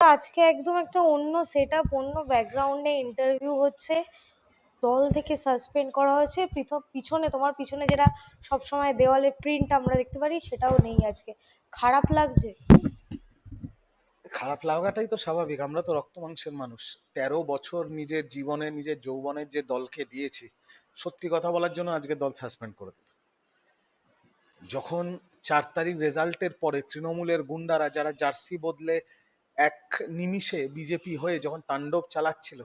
আজকে একদম একটা অন্য সেটআপ, অন্য ব্যাকগ্রাউন্ডে ইন্টারভিউ হচ্ছে, দল থেকে সাসপেন্ড করা হয়েছে। পিছনে তোমার পিছনে যেটা সবসময় দেওয়ালে প্রিন্ট আমরা দেখতে পারি সেটাও নেই আজকে। খারাপ লাগছে? খারাপ লাগাটাই তো স্বাভাবিক, আমরা তো রক্ত মাংসের মানুষ। 13 বছর নিজের জীবনে নিজের যৌবনের যে দলকে দিয়েছি, সত্যি কথা বলার জন্য আজকে দল সাসপেন্ড করে দিল। যখন 4 তারিখ রেজাল্টের পরে তৃণমূলের গুন্ডারা যারা জার্সি বদলে এক নিমিষে বিজেপি হয়ে যখন তাণ্ডব চালাচ্ছিল,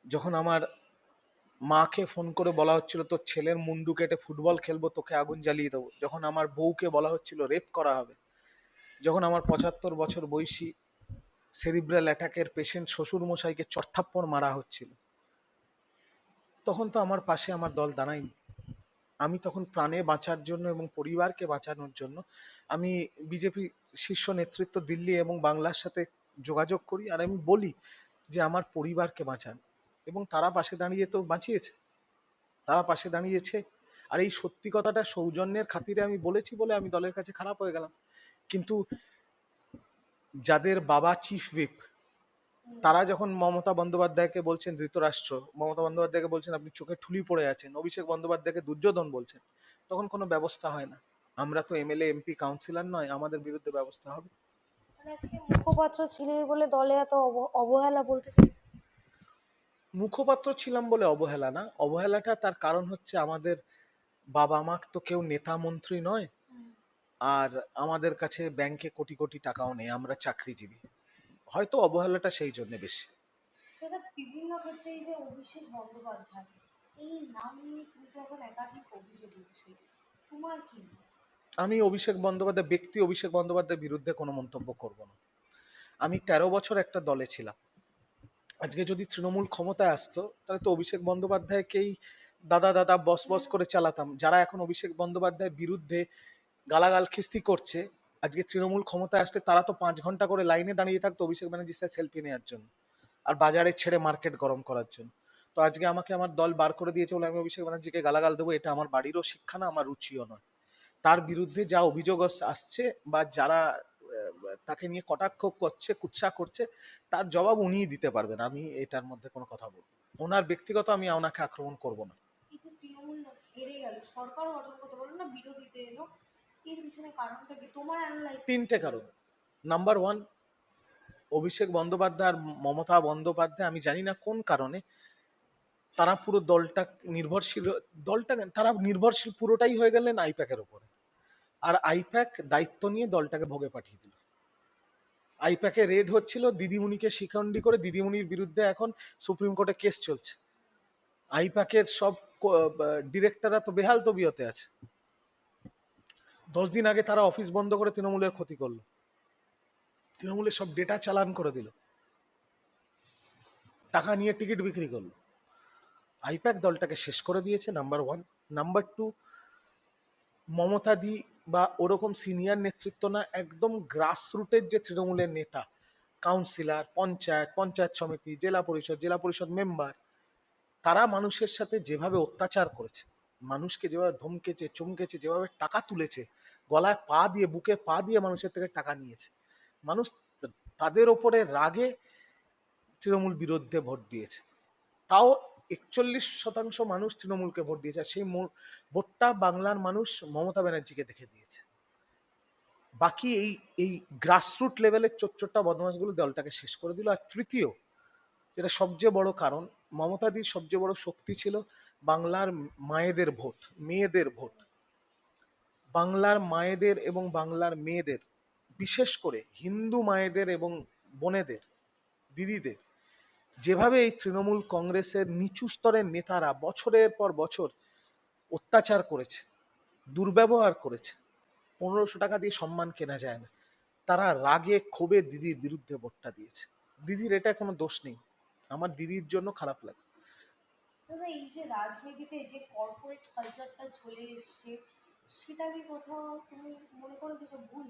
যখন আমার মাকে ফোন করে বলা হচ্ছিল তোর ছেলের মুন্ডু কেটে ফুটবল খেলবো, তোকে আগুন জ্বালিয়ে দেবো, যখন আমার বউকে বলা হচ্ছিল রেপ করা হবে, যখন আমার 75 বছর বয়সী সেরিব্রাল অ্যাটাকের পেশেন্ট শ্বশুর মশাইকে চড়থাপ্পড় মারা হচ্ছিল, তখন তো আমার পাশে আমার দল দাঁড়ায়নি। আমি তখন প্রাণে বাঁচার জন্য এবং পরিবারকে বাঁচানোর জন্য আমি বিজেপি শীর্ষ নেতৃত্ব দিল্লি এবং বাংলার সাথে যোগাযোগ করি, আর আমি বলি যে আমার পরিবারকে বাঁচান, এবং তারা পাশে দাঁড়িয়ে তো বাঁচিয়েছে, তারা পাশে দাঁড়িয়েছে। আর এই সত্যি কথাটা সৌজন্যের খাতিরে আমি বলেছি বলে আমি দলের কাছে খারাপ হয়ে গেলাম। কিন্তু যাদের বাবা চিফ হুইপ, তারা যখন মমতা বন্দ্যোপাধ্যায়কে বলছেন ধৃতরাষ্ট্র, মমতা বন্দ্যোপাধ্যায়কে বলছেন আপনি চোখে ঠুলি পড়ে আছেন, অভিষেক বন্দ্যোপাধ্যায়কে দুর্যোধন বলছেন, তখন কোনো ব্যবস্থা হয় না। আমরা তো এমএলএ এমপি কাউন্সিলর নয়, আমাদের বিরুদ্ধে ব্যবস্থা হবে। মানে আজকে মুখপাত্র ছিলে বলে দলে এত অবহেলা বলতে চাই? মুখপাত্র ছিলাম বলে অবহেলা না, অবহেলাটা তার কারণ হচ্ছে আমাদের বাবা মা তো কেউ নেতা মন্ত্রী নয়, আর আমাদের কাছে ব্যাংকে কোটি কোটি টাকাও নেই, আমরা চাকরিজীবী, হয়তো অবহেলাটা সেই জন্য বেশি। সেটা বিভিন্ন ক্ষেত্রে এই যে অভিষেক বন্দ্যোপাধ্যায়, এই নাম নিয়ে কিন্তু এখন একাধিক অভিযোগ উঠছে, তোমার কি? আমি অভিষেক বন্দ্যোপাধ্যায় ব্যক্তি অভিষেক বন্দ্যোপাধ্যায়ের বিরুদ্ধে কোনো মন্তব্য করব না। আমি 13 বছর একটা দলে ছিলাম। আজকে যদি তৃণমূল ক্ষমতায় আসতো তাহলে তো অভিষেক বন্দ্যোপাধ্যায়কেই দাদা দাদা বস বস করে চালাতাম। যারা এখন অভিষেক বন্দ্যোপাধ্যায়ের বিরুদ্ধে গালাগাল খিস্তি করছে, আজকে তৃণমূল ক্ষমতায় আসলে তারা তো 5 ঘন্টা করে লাইনে দাঁড়িয়ে থাকতো অভিষেক ব্যানার্জির সাথে সেলফি নেওয়ার জন্য, আর বাজারে ছেড়ে মার্কেট গরম করার জন্য। তো আজকে আমাকে আমার দল বার করে দিয়েছে বলে আমি অভিষেক ব্যানার্জিকে গালাগাল দেবো, এটা আমার বাড়িরও শিক্ষা না, আমার রুচিও নয়। তার বিরুদ্ধে যা অভিযোগ আসছে বা যারা তাকে নিয়ে কটাক্ষ করছে কুৎসা করছে, তার জবাব উনিই দিতে পারবেন, আমি এটার মধ্যে কোনো কথা বলবো না। ওনার ব্যক্তিগত আমি ওনাকে আক্রমণ করব না। এই যে তৃণমূল হেরে গেল, সরকারও গঠন করতে পারলো না, বিরোধীতে এলো, এর পিছনে কারণটা কি তোমার অ্যানালাইসিস? 3টে কারণ। নাম্বার ওয়ান, অভিষেক বন্দ্যোপাধ্যায় আর মমতা বন্দ্যোপাধ্যায় আমি জানি না কোন কারণে তারা পুরো দলটা নির্ভরশীল, দলটা তারা নির্ভরশীল পুরোটাই হয়ে গেলেন আইপ্যাকের উপরে, আর আইপ্যাক দায়িত্ব নিয়ে দলটাকে ভোগে পাঠিয়ে দিল। আইপ্যাকে রেড হচ্ছিল, দিদিমণিকে শিখণ্ডী করে দিদিমণির বিরুদ্ধে এখন সুপ্রিম কোর্টে কেস চলছে। আইপ্যাকের সব ডিরেক্টররা তো বেহাল তবিয়তে আছে। 10 দিন আগে তারা অফিস বন্ধ করে তৃণমূলের ক্ষতি করলো, তৃণমূলের সব ডেটা চালান করে দিল, টাকা নিয়ে টিকিট বিক্রি করলো। আইপ্যাক দলটাকে শেষ করে দিয়েছে, number one. Number two, Mamata di বা ওরকম সিনিয়র নেতৃত্ব না, একদম গ্রাসরুটের যে তৃণমূলের নেতা, কাউন্সিলর, পঞ্চায়েত, পঞ্চায়েত সমিতি, জেলা পরিষদ মেম্বার, তারা মানুষের সাথে যেভাবে অত্যাচার করেছে, মানুষকে যেভাবে ধমকেছে চমকেছে, যেভাবে টাকা তুলেছে, গলায় পা দিয়ে বুকে পা দিয়ে মানুষের থেকে টাকা নিয়েছে, মানুষ তাদের ওপরে রাগে তৃণমূল বিরুদ্ধে ভোট দিয়েছে। তাও 41% মানুষ তৃণমূলকে ভোট দিয়েছে, আর সেই ভোটটা বাংলার মানুষ মমতা ব্যানার্জিকে দেখে দিয়েছে। বাকি এই এই গ্রাসরুট লেভেলের চোটচোট্টা বদমাশগুলো দলটাকে শেষ করে দিল। আর তৃতীয়, যেটা সবচেয়ে বড় কারণ, মমতাদির সবচেয়ে বড় শক্তি ছিল বাংলার মায়েদের ভোট, মেয়েদের ভোট। বাংলার মায়েদের এবং বাংলার মেয়েদের, বিশেষ করে হিন্দু মায়েদের এবং বোনেদের, দিদিদের, যেভাবে এই তৃণমূল কংগ্রেসের নিচু স্তরের নেতারা বছরের পর বছর অত্যাচার করেছে, দুর্ব্যবহার করেছে, 1500 টাকা দিয়ে সম্মান কেনা যায় না, তারা রাগে ক্ষোভে দিদির বিরুদ্ধে ভোটটা দিয়েছে। দিদির এটা কোনো দোষ নেই, আমার দিদির জন্য খারাপ লাগে। দাদা, এই যে রাজনীতিতে যে কর্পোরেট কালচারটা চলে এসছে, সেটা কি কোথাও তুমি মনে করো যেটা ভুল?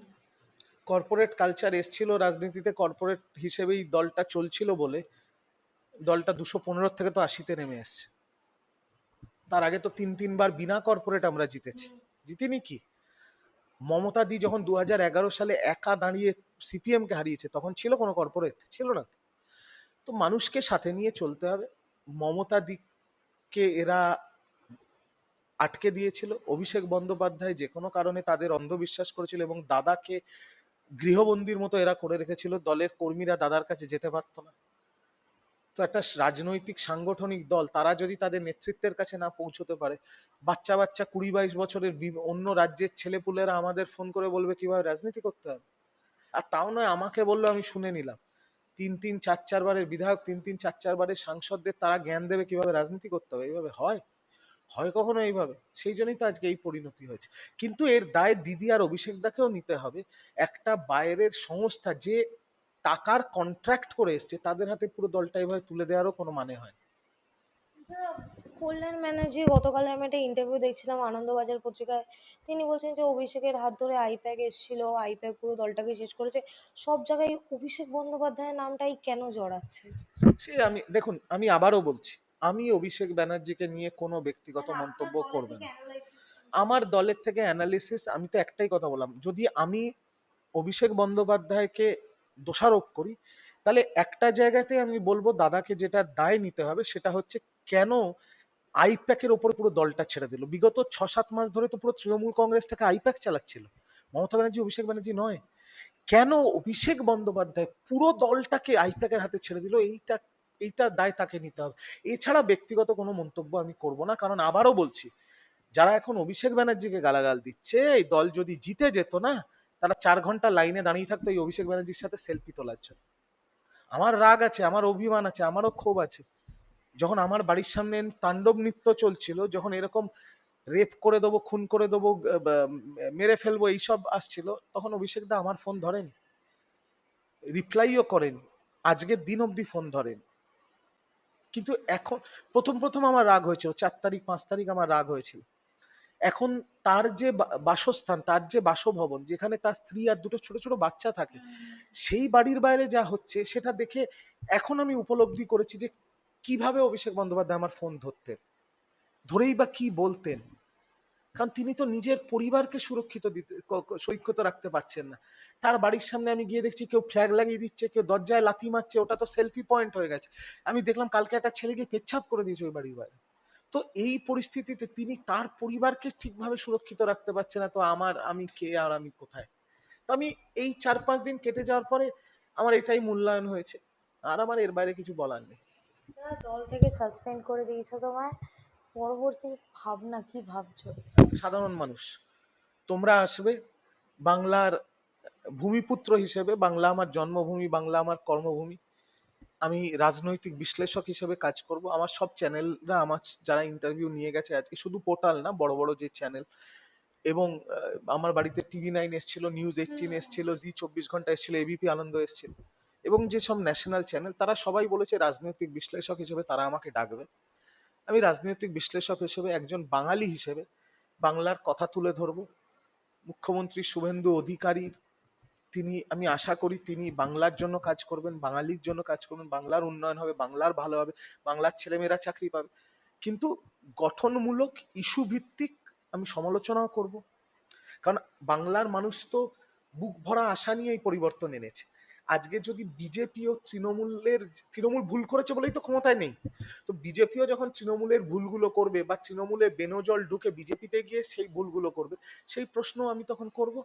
কর্পোরেট কালচার এসছিল রাজনীতিতে, কর্পোরেট হিসেবেই দলটা চলছিল বলে দলটা 215 থেকে তো 80-তে নেমে এসছে। তার আগে তো তিনবার বিনা কর্পোরেট আমরা জিতেছি, জিতিনি কি? মমতা দি যখন 2011 সালে একা দাঁড়িয়ে সিপিএম কে হারিয়েছে, তখন ছিল কোনো কর্পোরেট? ছিল না তো। তো মানুষকে সাথে নিয়ে চলতে হবে। মমতা দিকে এরা আটকে দিয়েছিল, অভিষেক বন্দ্যোপাধ্যায় যে কোনো কারণে তাদের অন্ধবিশ্বাস করেছিল এবং দাদাকে গৃহবন্দীর মতো এরা করে রেখেছিল, দলের কর্মীরা দাদার কাছে যেতে পারতো না। তো একটা রাজনৈতিক সাংগঠনিক দল তারা যদি তাদের নেতৃত্বের কাছে না পৌঁছতে পারে, বাচ্চা বাচ্চা 20-22 বছরের অন্য রাজ্যের ছেলেপুলেরা আমাদের ফোন করে বলবে কিভাবে রাজনীতি করতে হবে। আর তাও নয় আমাকে বললো আমি শুনে নিলাম, 3-3 4-4 বারের বিধায়ক, 3-3 4-4 বারের সাংসদদের তারা জ্ঞান দেবে কিভাবে রাজনীতি করতে হবে। এইভাবে হয়? হয় কখনো এইভাবে? সেই জন্যই তো আজকে এই পরিণতি হয়েছে। কিন্তু এর দায় দিদি আর অভিষেক দাকেও নিতে হবে। একটা বাইরের সংস্থা যে টাকার কন্ট্রাক্ট করে এসছে, তাদের হাতে পুরো দলটা এভাবে তুলে দেওয়ারও কোনো মানে হয় না। কল্যাণ ব্যানার্জি, গতকাল আমি একটা ইন্টারভিউ দেখছিলাম আনন্দবাজার পত্রিকায়, তিনি বলছেন যে অভিষেকের হাত ধরে আইপ্যাক এসেছিল, আইপ্যাক পুরো দলটাকে শেষ করেছে। সব জায়গায় অভিষেক বন্দ্যোপাধ্যায়ের নামটাই কেন জড়াচ্ছে? সে আমি দেখুন, আমি আবারও বলছি, আমি অভিষেক ব্যানার্জিকে নিয়ে কোনো ব্যক্তিগত মন্তব্য করবেন না। আমার দলের থেকে অ্যানালিসিস, আমি তো একটাই কথা বললাম, যদি আমি অভিষেক বন্দ্যোপাধ্যায়কে দোষারোপ করি, তাহলে একটা জায়গাতে আমি বলবো দাদাকে যেটা দায় নিতে হবে সেটা হচ্ছে কেন আইপ্যাকের ওপর পুরো দলটা ছেড়ে দিল। বিগত 6-7 মাস ধরে তো পুরো তৃণমূল কংগ্রেসটাকে আইপ্যাক চালাচ্ছিল, মমতা ব্যানার্জি অভিষেক ব্যানার্জি নয়। কেন অভিষেক বন্দ্যোপাধ্যায় পুরো দলটাকে আইপ্যাকের হাতে ছেড়ে দিল, এইটার দায় তাকে নিতে হবে। এছাড়া ব্যক্তিগত কোনো মন্তব্য আমি করব না, কারণ আবারও বলছি, যারা এখন অভিষেক ব্যানার্জিকে গালাগাল দিচ্ছে, এই দল যদি জিতে যেত না, তারা 4 ঘন্টা লাইনে দাঁড়িয়ে থাকতো এই অভিষেক ব্যানার্জির সাথে সেলফি তোলার জন্য। আমার রাগ আছে, আমার অভিমান আছে, আমারও ক্ষোভ আছে। যখন আমার বাড়ির সামনে তাণ্ডব নৃত্য চলছিল, যখন এরকম রেপ করে দেবো, খুন করে দেবো, মেরে ফেলবো, এইসব আসছিল, তখন অভিষেক দা আমার ফোন ধরেনি, রিপ্লাইও করেন, আজকের দিন অবধি ফোন ধরেন। কিন্তু এখন প্রথম প্রথম আমার রাগ হয়েছিল, 4 তারিখ 5 তারিখ আমার রাগ হয়েছিল। এখন তার যে বাসস্থান, তার যে বাসভবন, যেখানে তার স্ত্রী আর দুটো ছোট ছোট বাচ্চা থাকে, সেই বাড়ির বাইরে যা হচ্ছে সেটা দেখে এখন আমি উপলব্ধি করেছি যে কিভাবে অভিষেক বন্দ্যোপাধ্যায় আমার ফোন ধরতেন, ধরেই বা কি বলতেন। কারণ তিনি তো নিজের পরিবারকে সুরক্ষিত রাখতে পারছেন না। তার বাড়ির সামনে আমি গিয়ে দেখছি কেউ ফ্ল্যাগ লাগিয়ে দিচ্ছে, কেউ দরজায় লাথি মারছে, ওটা তো সেলফি পয়েন্ট হয়ে গেছে। আমি দেখলাম কালকে একটা ছেলে গিয়ে পেচ্ছাপ করে দিয়েছে ওই বাড়ির বাইরে। তো এই পরিস্থিতিতে তিনি তার পরিবারকে ঠিকভাবে সুরক্ষিত রাখতে পারছে না, তো আমি কে আর আমি কোথায়? তো আমি এই 4-5 দিন কেটে যাওয়ার পরে আমার এটাই মূল্যায়ন হয়েছে, আর আমার এর বাইরে কিছু বলার নেই। তারা দল থেকে সাসপেন্ড করে দিয়েছে তোমায়, পরবর্তী ভাবনা কি ভাবছো? সাধারণ মানুষ, তোমরা আসবে বাংলার ভূমিপুত্র হিসেবে, বাংলা আমার জন্মভূমি, বাংলা আমার কর্মভূমি, আমি রাজনৈতিক বিশ্লেষক হিসেবে কাজ করব। আমার সব চ্যানেলরা আমার যারা ইন্টারভিউ নিয়ে গেছে আজকে, শুধু পোর্টাল না, বড় বড় যে চ্যানেল, এবং আমার বাড়িতে TV9 এসেছিল, News18 এসেছিল, জি 24 ঘন্টা এসেছিল, এবিপি আনন্দ এসেছিল, এবং যে সব ন্যাশনাল চ্যানেল, তারা সবাই বলেছে রাজনৈতিক বিশ্লেষক হিসেবে তারা আমাকে ডাকবে। আমি রাজনৈতিক বিশ্লেষক হিসেবে, একজন বাঙালি হিসেবে বাংলার কথা তুলে ধরবো। মুখ্যমন্ত্রী শুভেন্দু অধিকারী, আমি আশা করি তিনি বাংলার জন্য কাজ করবেন, বাঙালির জন্য কাজ করবেন, বাংলার উন্নয়ন হবে, বাংলার ভালো হবে, বাংলার ছেলেমেয়েরা চাকরি পাবে। কিন্তু গঠনমূলক ইস্যু ভিত্তিক আমি সমালোচনাও করব। কারণ বাংলার মানুষ তো বুক ভরা আশা নিয়ে এই পরিবর্তন এনেছে। আজকে যদি বিজেপি ও তৃণমূল ভুল করেছে বলেই তো ক্ষমতায় নেই, তো বিজেপিও যখন তৃণমূলের ভুলগুলো করবে, বা তৃণমূলের বেনজল ঢুকে বিজেপিতে গিয়ে সেই ভুলগুলো করবে, সেই প্রশ্ন আমি তখন করব।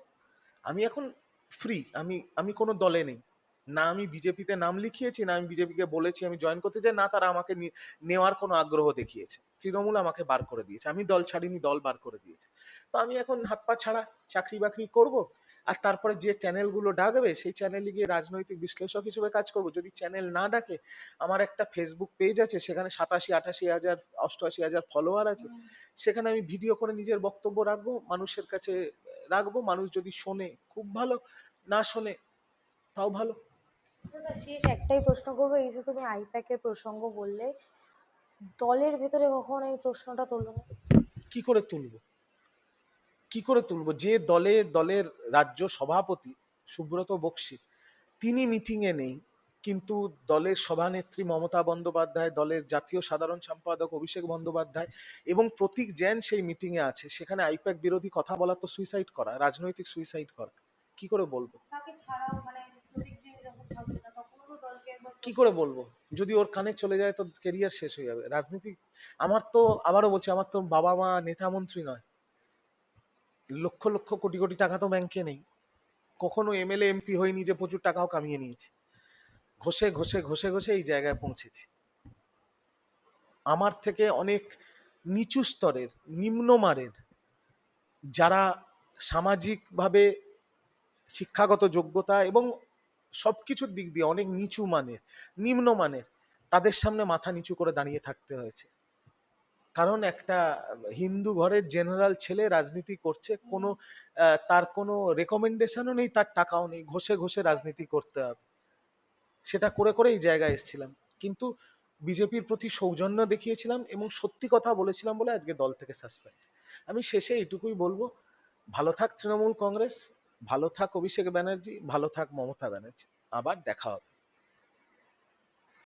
আমি এখন ফ্রি, আমি আমি কোনো দলে নেই, না আমি বিজেপিতে নাম লিখিয়েছি, না আমি বিজেপিকে বলেছি আমি জয়েন করতে চাই, না তারা আমাকে নেওয়ার কোনো আগ্রহ দেখিয়েছে। তৃণমূল আমাকে বার করে দিয়েছে, আমি দল ছাড়িনি, দল বার করে দিয়েছে। তো আমি এখন হাত পা ছাড়া চাকরি বাকরি করব, আর তারপরে যে চ্যানেলগুলো ডাকবে সেই চ্যানেলে গিয়ে রাজনৈতিক বিশ্লেষক হিসেবে কাজ করব। যদি চ্যানেল না ডাকে, আমার একটা ফেসবুক পেজ আছে, সেখানে 87-88 হাজার 88 হাজার ফলোয়ার আছে, সেখানে আমি ভিডিও করে নিজের বক্তব্য রাখবো, মানুষের কাছে রাখবো। মানুষ যদি শোনে খুব ভালো, না শোনে তাও ভালো। দাদা, শেষ একটাই প্রশ্ন করবো, এই যে তুমি আইপ্যাকের প্রসঙ্গ বললে, দলের ভেতরে কখনো এই প্রশ্নটা তোলো না? কি করে তুলবো? কি করে তুলবো? যে দলের রাজ্য সভাপতি সুব্রত বক্সী, তিনি মিটিং এ নেই, কিন্তু দলের সভানেত্রী মমতা বন্দ্যোপাধ্যায়, দলের জাতীয় সাধারণ সম্পাদক অভিষেক বন্দ্যোপাধ্যায় এবং প্রতীক জ্যান সেই মিটিং এ আছে, সেখানে আইপ্যাক বিরোধী কথা বলা তো সুইসাইড করা, রাজনৈতিক সুইসাইড করা। কি করে বলবো? তাকে ছাড়াও মানে প্রতীক জিন যখন থাকবে না তখনও তো দলকে একবার কি প্রশ্ন করে করা বলবো? যদি ওর কানে চলে যায় তো কেরিয়ার শেষ হয়ে যাবে। রাজনীতি, আমার তো আবারও বলছি, আমার তো বাবা মা নেতা মন্ত্রী নয়, লক্ষ লক্ষ কোটি কোটি টাকা তো ব্যাংকে নেই, কখনো এমএলএ এমপি হয়নি যে প্রচুর টাকাও কামিয়ে নিয়েছি, ঘষে ঘষে ঘষে ঘষে এই জায়গায় পৌঁছেছি। আমার থেকে অনেক নিচু স্তরের, নিম্নমানের, যারা সামাজিকভাবে, শিক্ষাগত যোগ্যতা এবং সবকিছুর দিক দিয়ে অনেক নিচু মানের, নিম্নমানের, তাদের সামনে মাথা নিচু করে দাঁড়িয়ে থাকতে হয়েছে। কারণ একটা হিন্দু ঘরের জেনারেল ছেলে রাজনীতি করছে, কোনো তার কোনো রেকমেন্ডেশনও নেই, তার টাকাও নেই, ঘষে ঘষে রাজনীতি করতে হবে। সেটা করে করে এই জায়গায় এসেছিলাম, কিন্তু বিজেপির প্রতি সৌজন্য দেখিয়েছিলাম এবং সত্যি কথা বলেছিলাম বলে আজকে দল থেকে সাসপেন্ড। আমি শেষে এইটুকুই বলবো, ভালো থাক তৃণমূল কংগ্রেস, ভালো থাক অভিষেক ব্যানার্জি, ভালো থাক মমতা ব্যানার্জি, আবার দেখা হবে।